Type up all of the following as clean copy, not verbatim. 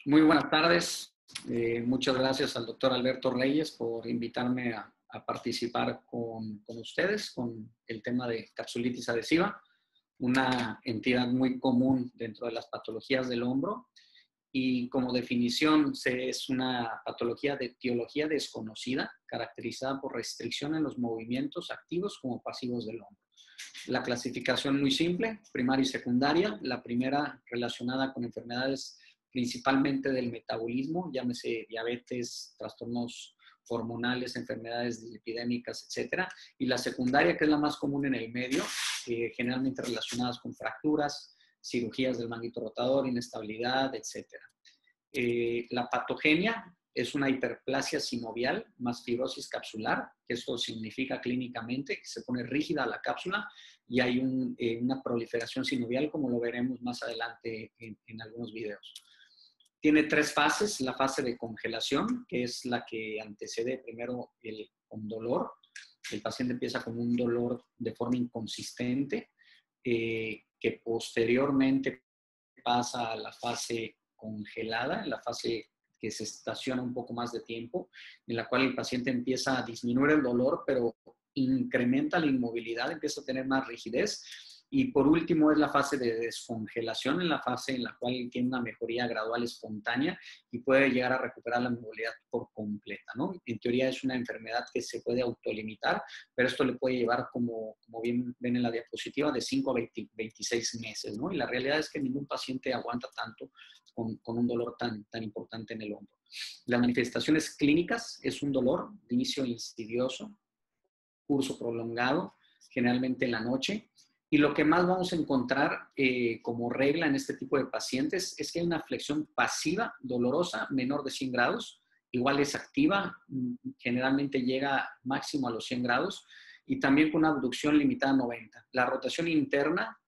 Muy buenas tardes. Muchas gracias al doctor Alberto Reyes por invitarme a participar con ustedes con el tema de capsulitis adhesiva, una entidad muy común dentro de las patologías del hombro y como definición es una patología de etiología desconocida caracterizada por restricción en los movimientos activos como pasivos del hombro. La clasificación muy simple, primaria y secundaria. La primera relacionada con enfermedades principalmente del metabolismo, llámese diabetes, trastornos hormonales, enfermedades lipidémicas, etcétera. Y la secundaria, que es la más común en el medio, generalmente relacionadas con fracturas, cirugías del manguito rotador, inestabilidad, etcétera. La patogenia es una hiperplasia sinovial más fibrosis capsular, que esto significa clínicamente que se pone rígida la cápsula y hay una proliferación sinovial, como lo veremos más adelante en algunos videos. Tiene tres fases: la fase de congelación, que es la que antecede primero con dolor. El paciente empieza con un dolor de forma inconsistente, que posteriormente pasa a la fase congelada, en la fase que se estaciona un poco más de tiempo, en la cual el paciente empieza a disminuir el dolor, pero incrementa la inmovilidad, empieza a tener más rigidez. Y por último es la fase de descongelación, en la fase en la cual tiene una mejoría gradual espontánea y puede llegar a recuperar la movilidad por completa, ¿no? En teoría es una enfermedad que se puede autolimitar, pero esto le puede llevar, como bien ven en la diapositiva, de 5 a 26 meses, ¿no? Y la realidad es que ningún paciente aguanta tanto con un dolor tan importante en el hombro. Las manifestaciones clínicas es un dolor de inicio insidioso, curso prolongado, generalmente en la noche. Y lo que más vamos a encontrar como regla en este tipo de pacientes es que hay una flexión pasiva dolorosa menor de 100 grados, igual es activa, generalmente llega máximo a los 100 grados, y también con una abducción limitada a 90. La rotación interna,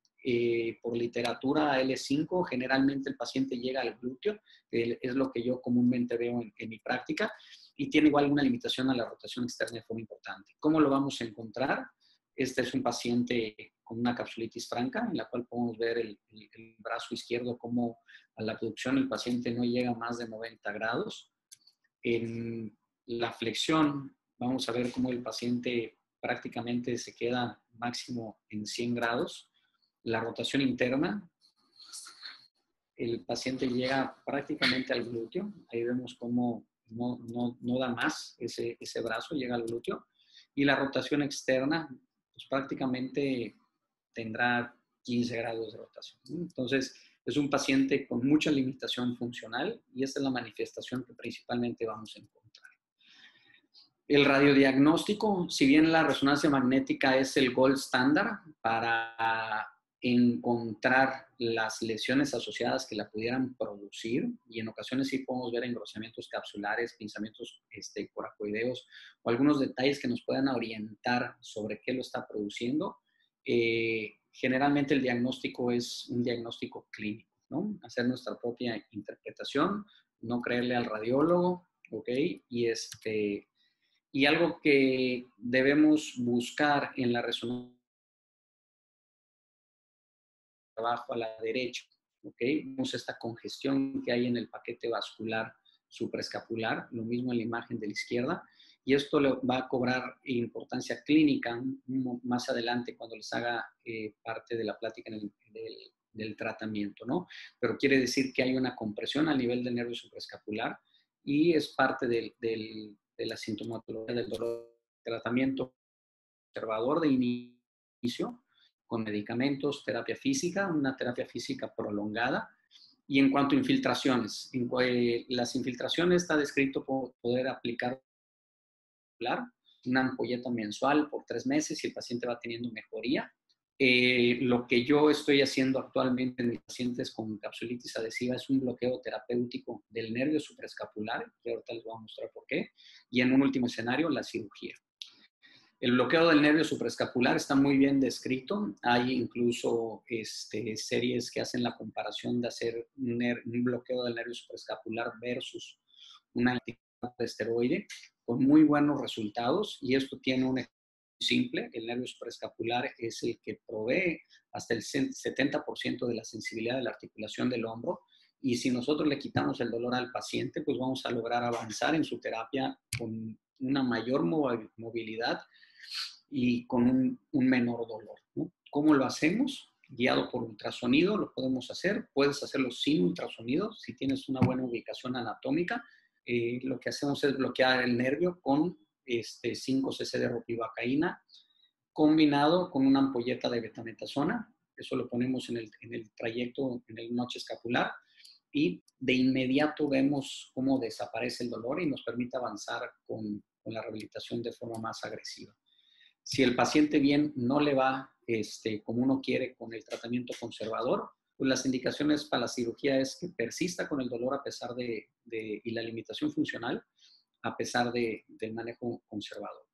por literatura L5, generalmente el paciente llega al glúteo, es lo que yo comúnmente veo en mi práctica, y tiene igual una limitación a la rotación externa de forma importante. ¿Cómo lo vamos a encontrar? Este es un paciente con una capsulitis franca, en la cual podemos ver el brazo izquierdo como a la abducción el paciente no llega a más de 90 grados. En la flexión vamos a ver cómo el paciente prácticamente se queda máximo en 100 grados. La rotación interna, el paciente llega prácticamente al glúteo. Ahí vemos cómo no da más ese brazo, llega al glúteo. Y la rotación externa, pues prácticamente tendrá 15 grados de rotación. Entonces, es un paciente con mucha limitación funcional y esta es la manifestación que principalmente vamos a encontrar. El radiodiagnóstico, si bien la resonancia magnética es el gold standard para encontrar las lesiones asociadas que la pudieran producir, y en ocasiones sí podemos ver engrosamientos capsulares, pinzamientos coracoideos o algunos detalles que nos puedan orientar sobre qué lo está produciendo. Generalmente el diagnóstico es un diagnóstico clínico, ¿no? Hacer nuestra propia interpretación, no creerle al radiólogo, ¿ok? Y algo que debemos buscar en la resonancia abajo a la derecha, ¿ok? Vemos esta congestión que hay en el paquete vascular supraescapular, lo mismo en la imagen de la izquierda, y esto le va a cobrar importancia clínica más adelante cuando les haga parte de la plática del tratamiento, ¿no? Pero quiere decir que hay una compresión al nivel del nervio supraescapular y es parte de la sintomatología del dolor. Tratamiento conservador de inicio, con medicamentos, terapia física, una terapia física prolongada. Y en cuanto a infiltraciones, las infiltraciones está descrito por poder aplicar una ampolleta mensual por 3 meses y el paciente va teniendo mejoría. Lo que yo estoy haciendo actualmente en mis pacientes con capsulitis adhesiva es un bloqueo terapéutico del nervio supraescapular, que ahorita les voy a mostrar por qué, y en un último escenario, la cirugía. El bloqueo del nervio supraescapular está muy bien descrito. Hay incluso series que hacen la comparación de hacer un bloqueo del nervio supraescapular versus una anticoagulante de esteroide con muy buenos resultados. Y esto tiene un ejemplo simple. El nervio supraescapular es el que provee hasta el 70% de la sensibilidad de la articulación del hombro. Y si nosotros le quitamos el dolor al paciente, pues vamos a lograr avanzar en su terapia con una mayor movilidad y con un menor dolor, ¿no? ¿Cómo lo hacemos? Guiado por ultrasonido, lo podemos hacer. Puedes hacerlo sin ultrasonido si tienes una buena ubicación anatómica. Lo que hacemos es bloquear el nervio con 5 cc de ropivacaína combinado con una ampolleta de betametasona. Eso lo ponemos en el trayecto, en el noche escapular, y de inmediato vemos cómo desaparece el dolor y nos permite avanzar con la rehabilitación de forma más agresiva. Si el paciente bien no le va como uno quiere con el tratamiento conservador, pues las indicaciones para la cirugía es que persista con el dolor a pesar y la limitación funcional a pesar del manejo conservador.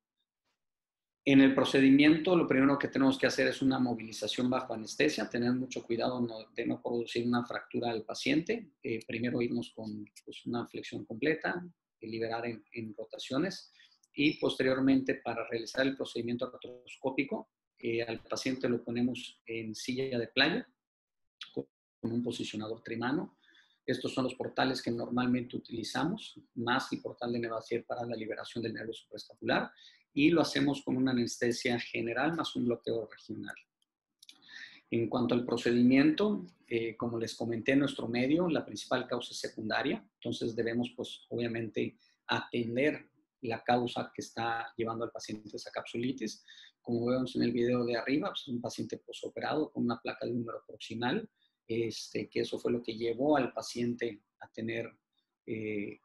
En el procedimiento, lo primero que tenemos que hacer es una movilización bajo anestesia, tener mucho cuidado de no producir una fractura al paciente. Primero irnos con pues, una flexión completa, liberar en rotaciones y posteriormente para realizar el procedimiento artroscópico, al paciente lo ponemos en silla de playa con un posicionador trimano. Estos son los portales que normalmente utilizamos, más el portal de Nevasier para la liberación del nervio supraescapular, y lo hacemos con una anestesia general más un bloqueo regional. En cuanto al procedimiento, como les comenté en nuestro medio, la principal causa es secundaria, entonces debemos, pues, obviamente, atender la causa que está llevando al paciente a esa capsulitis. Como vemos en el video de arriba, pues, es un paciente posoperado con una placa de húmero proximal, que eso fue lo que llevó al paciente a tener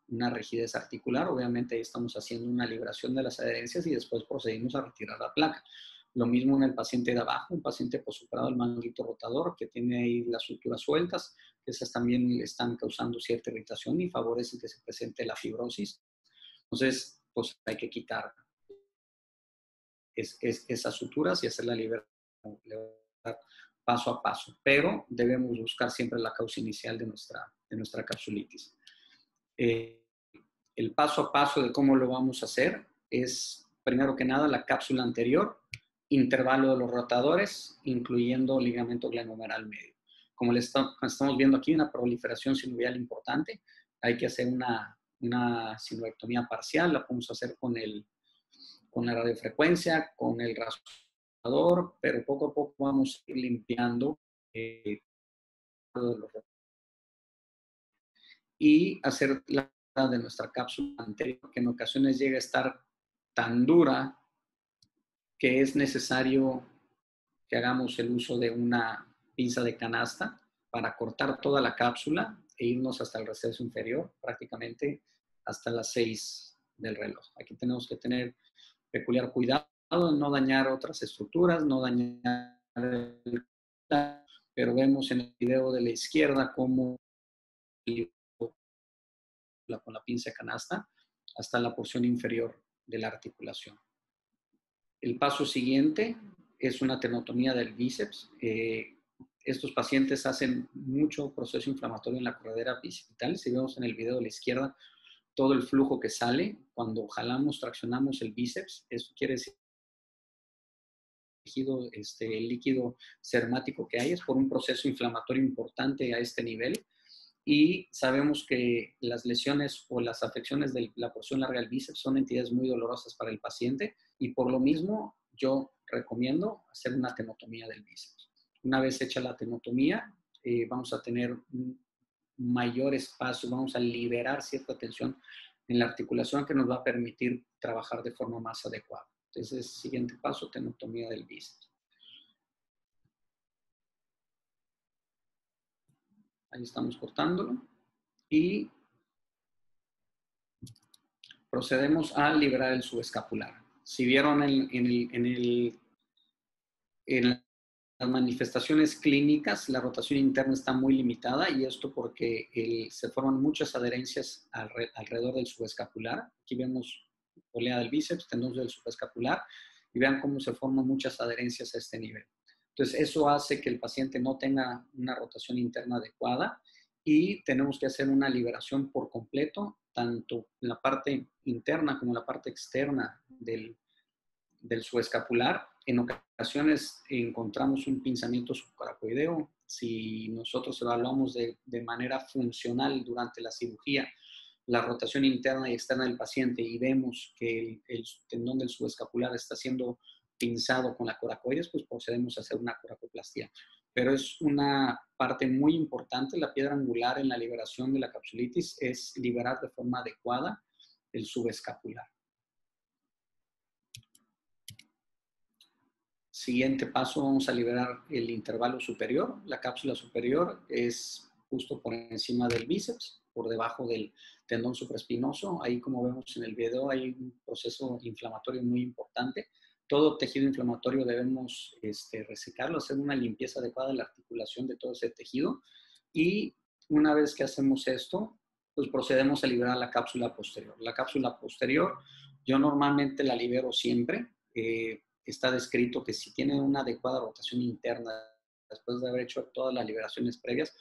una rigidez articular. Obviamente ahí estamos haciendo una liberación de las adherencias y después procedimos a retirar la placa. Lo mismo en el paciente de abajo, un paciente posoperado del manguito rotador que tiene ahí las suturas sueltas, que esas también le están causando cierta irritación y favorecen que se presente la fibrosis. Entonces, pues hay que quitar esas suturas y hacer la liberación paso a paso, pero debemos buscar siempre la causa inicial de nuestra capsulitis. El paso a paso de cómo lo vamos a hacer es, primero que nada, la cápsula anterior, intervalo de los rotadores, incluyendo ligamento glenohumeral medio. Como estamos viendo aquí, una proliferación sinovial importante. Hay que hacer una sinoectomía parcial, la podemos hacer con la radiofrecuencia, con el rasurador, pero poco a poco vamos a ir limpiando y hacer la de nuestra cápsula anterior, que en ocasiones llega a estar tan dura que es necesario que hagamos el uso de una pinza de canasta para cortar toda la cápsula e irnos hasta el receso inferior, prácticamente hasta las 6 del reloj. Aquí tenemos que tener peculiar cuidado de no dañar otras estructuras, no dañar pero vemos en el video de la izquierda cómo con la pinza de canasta hasta la porción inferior de la articulación. El paso siguiente es una tenotomía del bíceps. Estos pacientes hacen mucho proceso inflamatorio en la corredera bicipital. Si vemos en el video de la izquierda todo el flujo que sale cuando jalamos, traccionamos el bíceps, eso quiere decir el líquido sermático que hay es por un proceso inflamatorio importante a este nivel. Y sabemos que las lesiones o las afecciones de la porción larga del bíceps son entidades muy dolorosas para el paciente y por lo mismo yo recomiendo hacer una tenotomía del bíceps. Una vez hecha la tenotomía, vamos a tener un mayor espacio, vamos a liberar cierta tensión en la articulación que nos va a permitir trabajar de forma más adecuada. Entonces, siguiente paso, tenotomía del bíceps. Ahí estamos cortándolo y procedemos a liberar el subescapular. Si vieron en las manifestaciones clínicas, la rotación interna está muy limitada y esto porque se forman muchas adherencias alrededor del subescapular. Aquí vemos polea del bíceps, tendón del subescapular y vean cómo se forman muchas adherencias a este nivel. Entonces, eso hace que el paciente no tenga una rotación interna adecuada y tenemos que hacer una liberación por completo, tanto en la parte interna como en la parte externa del del subescapular. En ocasiones encontramos un pinzamiento subcoracoideo. Si nosotros evaluamos de manera funcional durante la cirugía la rotación interna y externa del paciente y vemos que el tendón del subescapular está siendo pinzado con la coracoides, pues procedemos a hacer una coracoplastía. Pero es una parte muy importante, la piedra angular en la liberación de la capsulitis es liberar de forma adecuada el subescapular. Siguiente paso, vamos a liberar el intervalo superior. La cápsula superior es justo por encima del bíceps, por debajo del tendón supraespinoso. Ahí, como vemos en el video, hay un proceso inflamatorio muy importante. Todo tejido inflamatorio debemos resecarlo, hacer una limpieza adecuada de la articulación de todo ese tejido. Y una vez que hacemos esto, pues procedemos a liberar la cápsula posterior. La cápsula posterior, yo normalmente la libero siempre. Está descrito que si tiene una adecuada rotación interna, después de haber hecho todas las liberaciones previas,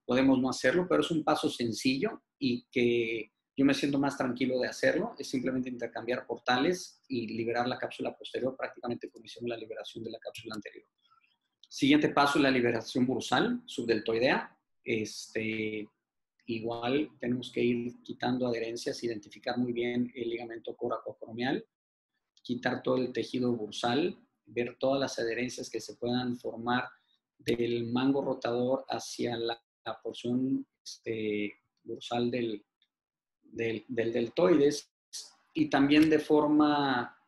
podemos no hacerlo, pero es un paso sencillo y que yo me siento más tranquilo de hacerlo. Es simplemente intercambiar portales y liberar la cápsula posterior, prácticamente como hicimos la liberación de la cápsula anterior. Siguiente paso, la liberación bursal, subdeltoidea. Igual tenemos que ir quitando adherencias, identificar muy bien el ligamento coracoacromial, quitar todo el tejido bursal, ver todas las adherencias que se puedan formar del mango rotador hacia la porción bursal del deltoides, y también de forma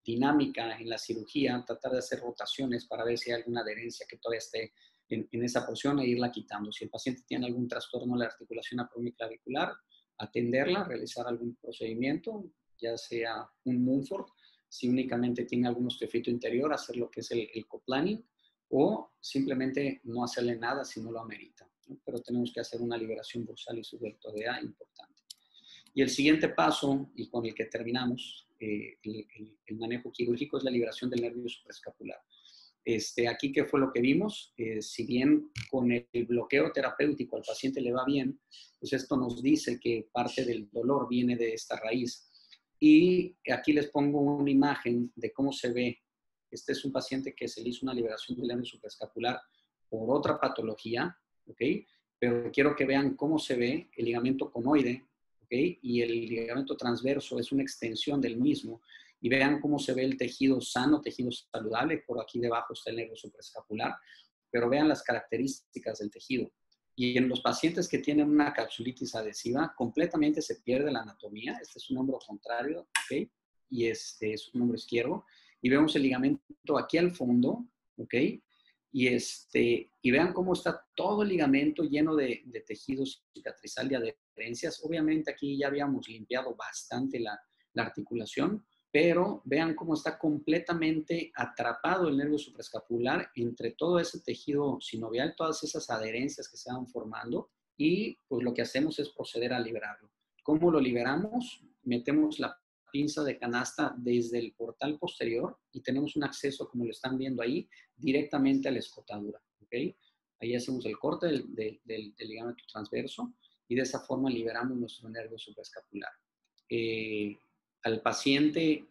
dinámica en la cirugía, tratar de hacer rotaciones para ver si hay alguna adherencia que todavía esté en esa porción e irla quitando. Si el paciente tiene algún trastorno de la articulación acromioclavicular, atenderla, realizar algún procedimiento, ya sea un Mumford, si únicamente tiene algún osteofito interior, hacer lo que es el coplaning, o simplemente no hacerle nada si no lo amerita, ¿no? Pero tenemos que hacer una liberación bursal y subdeltoidea importante. Y el siguiente paso, y con el que terminamos el manejo quirúrgico, es la liberación del nervio supraescapular. Aquí, ¿qué fue lo que vimos? Si bien con el bloqueo terapéutico al paciente le va bien, pues esto nos dice que parte del dolor viene de esta raíz. Y aquí les pongo una imagen de cómo se ve. Este es un paciente que se le hizo una liberación del nervio supraescapular por otra patología, ¿ok? Pero quiero que vean cómo se ve el ligamento conoide, ¿ok? Y el ligamento transverso es una extensión del mismo. Y vean cómo se ve el tejido sano, tejido saludable. Por aquí debajo está el nervio supraescapular, pero vean las características del tejido. Y en los pacientes que tienen una capsulitis adhesiva, completamente se pierde la anatomía. Este es un hombro contrario, ¿ok? Y este es un hombro izquierdo. Y vemos el ligamento aquí al fondo, ¿ok? Y vean cómo está todo el ligamento lleno de tejidos cicatrizal y adherencias. Obviamente aquí ya habíamos limpiado bastante la articulación, pero vean cómo está completamente atrapado el nervio supraescapular entre todo ese tejido sinovial, todas esas adherencias que se van formando, y pues lo que hacemos es proceder a liberarlo. ¿Cómo lo liberamos? Metemos la pinza de canasta desde el portal posterior y tenemos un acceso, como lo están viendo ahí, directamente a la escotadura, ¿ok? Ahí hacemos el corte del ligamento transverso y de esa forma liberamos nuestro nervio supraescapular. Al paciente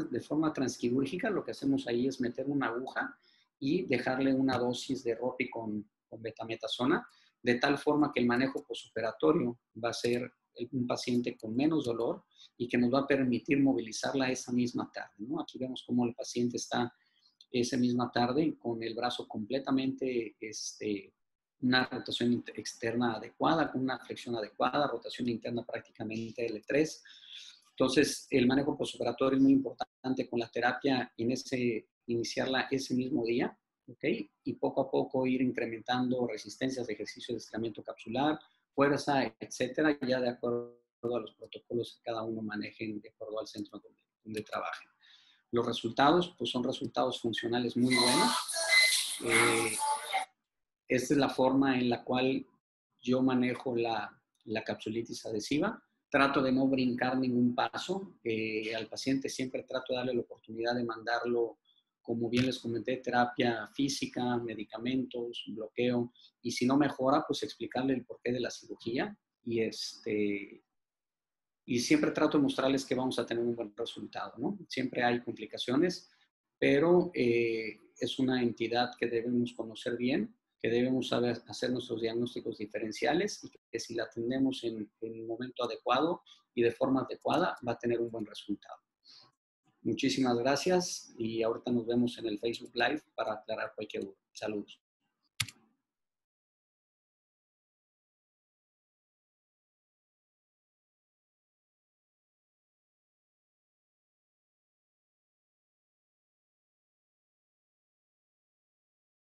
de forma transquirúrgica, lo que hacemos ahí es meter una aguja y dejarle una dosis de ROPI con betametasona, de tal forma que el manejo postoperatorio va a ser un paciente con menos dolor y que nos va a permitir movilizarla esa misma tarde, ¿no? Aquí vemos cómo el paciente está esa misma tarde con el brazo completamente, una rotación externa adecuada, con una flexión adecuada, rotación interna prácticamente L3. Entonces, el manejo postoperatorio es muy importante con la terapia, iniciarla ese mismo día, ¿ok? Y poco a poco ir incrementando resistencias de ejercicio de estiramiento capsular, fuerza, etcétera, ya de acuerdo a los protocolos que cada uno manejen de acuerdo al centro donde trabajen. Los resultados, pues son resultados funcionales muy buenos. Esta es la forma en la cual yo manejo la capsulitis adhesiva. Trato de no brincar ningún paso. Al paciente siempre trato de darle la oportunidad de mandarlo, como bien les comenté, terapia física, medicamentos, bloqueo. Y si no mejora, pues explicarle el porqué de la cirugía. y siempre trato de mostrarles que vamos a tener un buen resultado, ¿no? Siempre hay complicaciones, pero es una entidad que debemos conocer bien, que debemos saber hacer nuestros diagnósticos diferenciales y que si la atendemos en el momento adecuado y de forma adecuada, va a tener un buen resultado. Muchísimas gracias y ahorita nos vemos en el Facebook Live para aclarar cualquier duda. Saludos.